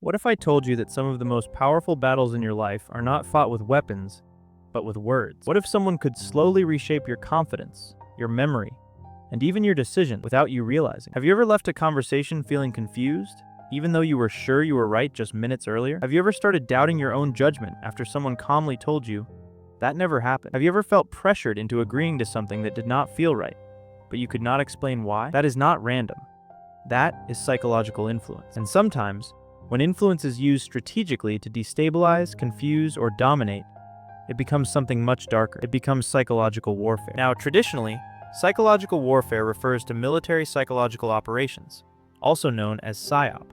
What if I told you that some of the most powerful battles in your life are not fought with weapons, but with words? What if someone could slowly reshape your confidence, your memory, and even your decision without you realizing? Have you ever left a conversation feeling confused, even though you were sure you were right just minutes earlier? Have you ever started doubting your own judgment after someone calmly told you, that never happened? Have you ever felt pressured into agreeing to something that did not feel right, but you could not explain why? That is not random. That is psychological influence. And sometimes, when influence is used strategically to destabilize, confuse, or dominate, it becomes something much darker. It becomes psychological warfare. Now, traditionally, psychological warfare refers to military psychological operations, also known as PSYOP,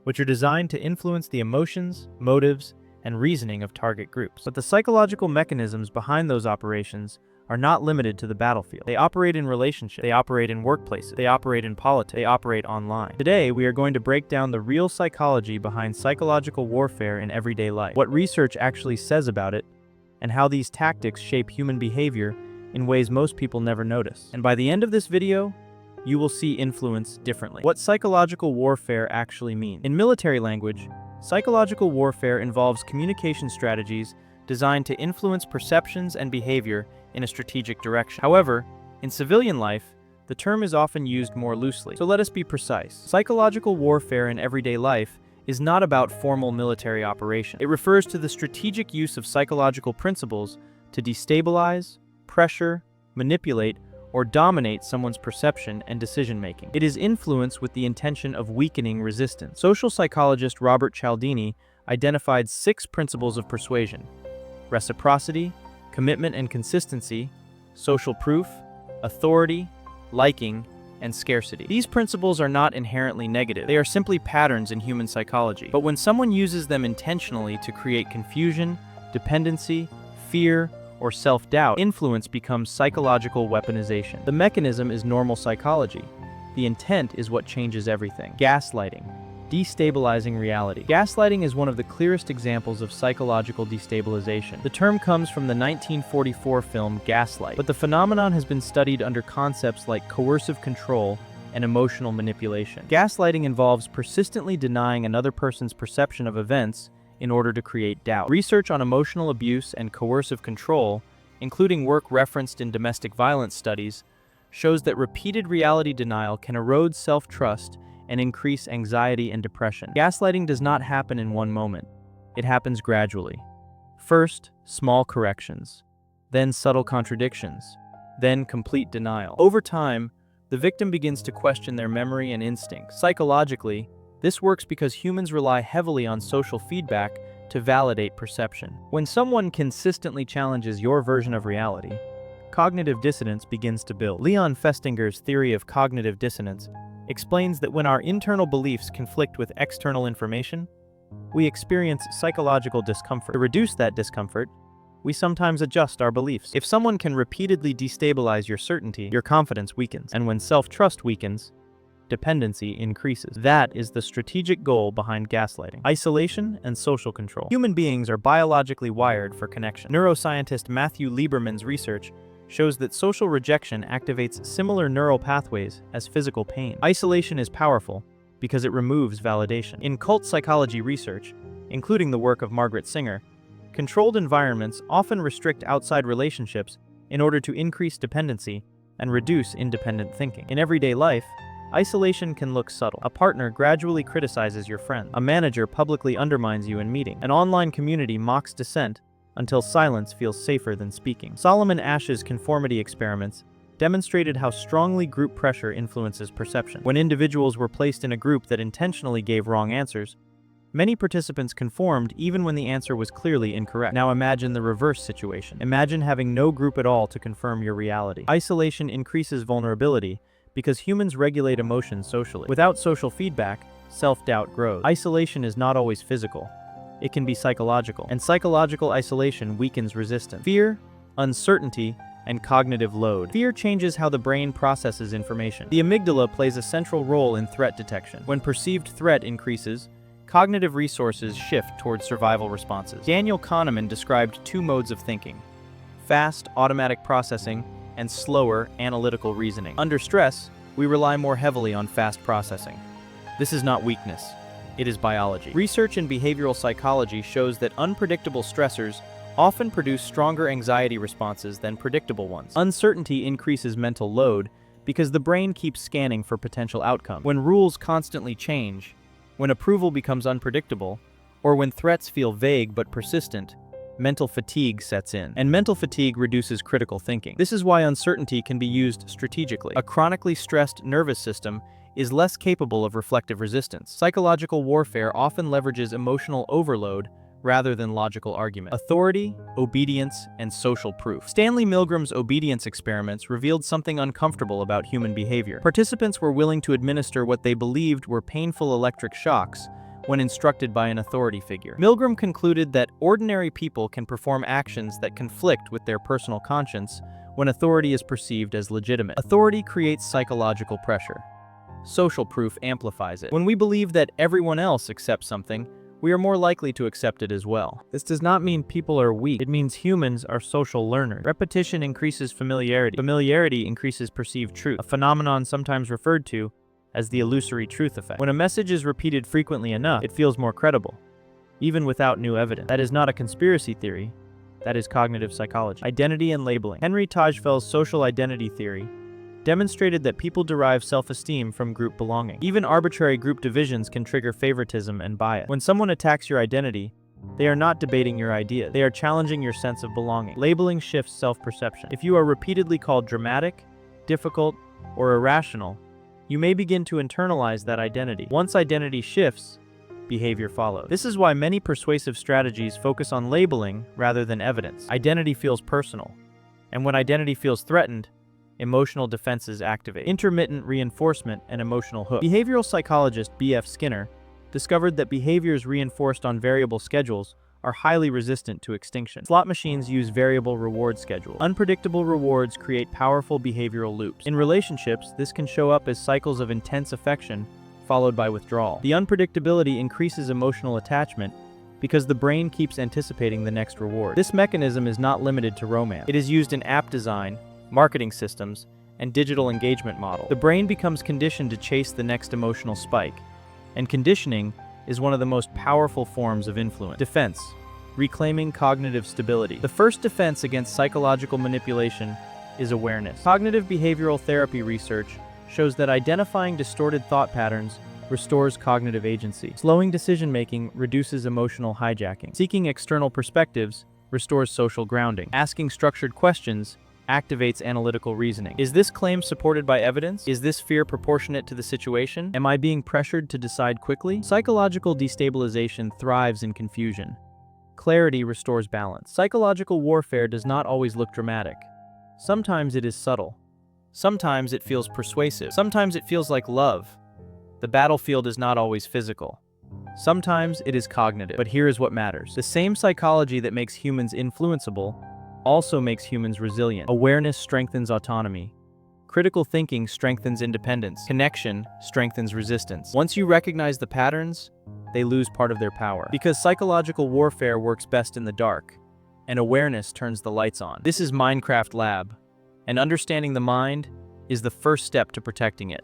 which are designed to influence the emotions, motives, and reasoning of target groups. But the psychological mechanisms behind those operations are not limited to the battlefield. They operate in relationships, they operate in workplaces, they operate in politics, they operate online. Today, we are going to break down the real psychology behind psychological warfare in everyday life, what research actually says about it, and how these tactics shape human behavior in ways most people never notice. And by the end of this video, you will see influence differently. What psychological warfare actually means. In military language, psychological warfare involves communication strategies designed to influence perceptions and behavior in a strategic direction. However, in civilian life, the term is often used more loosely. So let us be precise. Psychological warfare in everyday life is not about formal military operation. It refers to the strategic use of psychological principles to destabilize, pressure, manipulate, or dominate someone's perception and decision-making. It is influence with the intention of weakening resistance. Social psychologist Robert Cialdini identified 6 principles of persuasion: reciprocity, commitment and consistency, social proof, authority, liking, and scarcity. These principles are not inherently negative. They are simply patterns in human psychology. But when someone uses them intentionally to create confusion, dependency, fear, or self-doubt, influence becomes psychological weaponization. The mechanism is normal psychology. The intent is what changes everything. Gaslighting. Destabilizing reality. Gaslighting is one of the clearest examples of psychological destabilization. The term comes from the 1944 film Gaslight, but the phenomenon has been studied under concepts like coercive control and emotional manipulation. Gaslighting involves persistently denying another person's perception of events in order to create doubt. Research on emotional abuse and coercive control, including work referenced in domestic violence studies, shows that repeated reality denial can erode self-trust and increase anxiety and depression. Gaslighting does not happen in one moment. It happens gradually. First, small corrections, then subtle contradictions, then complete denial. Over time, the victim begins to question their memory and instincts. Psychologically, this works because humans rely heavily on social feedback to validate perception. When someone consistently challenges your version of reality, cognitive dissonance begins to build. Leon Festinger's theory of cognitive dissonance explains that when our internal beliefs conflict with external information, we experience psychological discomfort. To reduce that discomfort, we sometimes adjust our beliefs. If someone can repeatedly destabilize your certainty, your confidence weakens. And when self-trust weakens, dependency increases. That is the strategic goal behind gaslighting. Isolation and social control. Human beings are biologically wired for connection. Neuroscientist Matthew Lieberman's research shows that social rejection activates similar neural pathways as physical pain. Isolation is powerful because it removes validation. In cult psychology research, including the work of Margaret Singer, controlled environments often restrict outside relationships in order to increase dependency and reduce independent thinking. In everyday life, isolation can look subtle. A partner gradually criticizes your friend. A manager publicly undermines you in meeting. An online community mocks dissent until silence feels safer than speaking. Solomon Asch's conformity experiments demonstrated how strongly group pressure influences perception. When individuals were placed in a group that intentionally gave wrong answers, many participants conformed even when the answer was clearly incorrect. Now imagine the reverse situation. Imagine having no group at all to confirm your reality. Isolation increases vulnerability because humans regulate emotions socially. Without social feedback, self-doubt grows. Isolation is not always physical. It can be psychological, and psychological isolation weakens resistance. Fear, uncertainty, and cognitive load. Fear changes how the brain processes information. The amygdala plays a central role in threat detection. When perceived threat increases, cognitive resources shift towards survival responses. Daniel Kahneman described 2 modes of thinking: fast, automatic processing, and slower, analytical reasoning. Under stress, we rely more heavily on fast processing. This is not weakness. it is biology. Research in behavioral psychology shows that unpredictable stressors often produce stronger anxiety responses than predictable ones. Uncertainty increases mental load because the brain keeps scanning for potential outcomes. When rules constantly change, when approval becomes unpredictable, or when threats feel vague but persistent, mental fatigue sets in. And mental fatigue reduces critical thinking. This is why uncertainty can be used strategically. A chronically stressed nervous system is less capable of reflective resistance. Psychological warfare often leverages emotional overload rather than logical argument. Authority, obedience, and social proof. Stanley Milgram's obedience experiments revealed something uncomfortable about human behavior. Participants were willing to administer what they believed were painful electric shocks when instructed by an authority figure. Milgram concluded that ordinary people can perform actions that conflict with their personal conscience when authority is perceived as legitimate. Authority creates psychological pressure. Social proof amplifies it. When we believe that everyone else accepts something, we are more likely to accept it as well. This does not mean people are weak. It means humans are social learners. Repetition increases familiarity. Familiarity increases perceived truth, a phenomenon sometimes referred to as the illusory truth effect. When a message is repeated frequently enough, it feels more credible, even without new evidence. That is not a conspiracy theory. That is cognitive psychology. Identity and labeling. Henry Tajfel's social identity theory demonstrated that people derive self-esteem from group belonging. Even arbitrary group divisions can trigger favoritism and bias. When someone attacks your identity, they are not debating your ideas. They are challenging your sense of belonging. Labeling shifts self-perception. If you are repeatedly called dramatic, difficult, or irrational, you may begin to internalize that identity. Once identity shifts, behavior follows. This is why many persuasive strategies focus on labeling rather than evidence. Identity feels personal, and when identity feels threatened, emotional defenses activate. Intermittent reinforcement and emotional hook. Behavioral psychologist B.F. Skinner discovered that behaviors reinforced on variable schedules are highly resistant to extinction. Slot machines use variable reward schedules. Unpredictable rewards create powerful behavioral loops. In relationships, this can show up as cycles of intense affection followed by withdrawal. The unpredictability increases emotional attachment because the brain keeps anticipating the next reward. This mechanism is not limited to romance. It is used in app design, marketing systems, and digital engagement models. The brain becomes conditioned to chase the next emotional spike, and conditioning is one of the most powerful forms of influence. Defense. Reclaiming cognitive stability. The first defense against psychological manipulation is awareness. Cognitive behavioral therapy research shows that identifying distorted thought patterns restores cognitive agency. Slowing decision-making reduces emotional hijacking. Seeking external perspectives restores social grounding. Asking structured questions activates analytical reasoning. Is this claim supported by evidence? Is this fear proportionate to the situation? Am I being pressured to decide quickly? Psychological destabilization thrives in confusion. Clarity restores balance. Psychological warfare does not always look dramatic. Sometimes it is subtle. Sometimes it feels persuasive. Sometimes it feels like love. The battlefield is not always physical. Sometimes it is cognitive. But here is what matters. The same psychology that makes humans influenceable also makes humans resilient. Awareness strengthens autonomy. Critical thinking strengthens independence. Connection strengthens resistance. Once you recognize the patterns, they lose part of their power. Because psychological warfare works best in the dark, and awareness turns the lights on. This is MindCraft Lab, and understanding the mind is the first step to protecting it.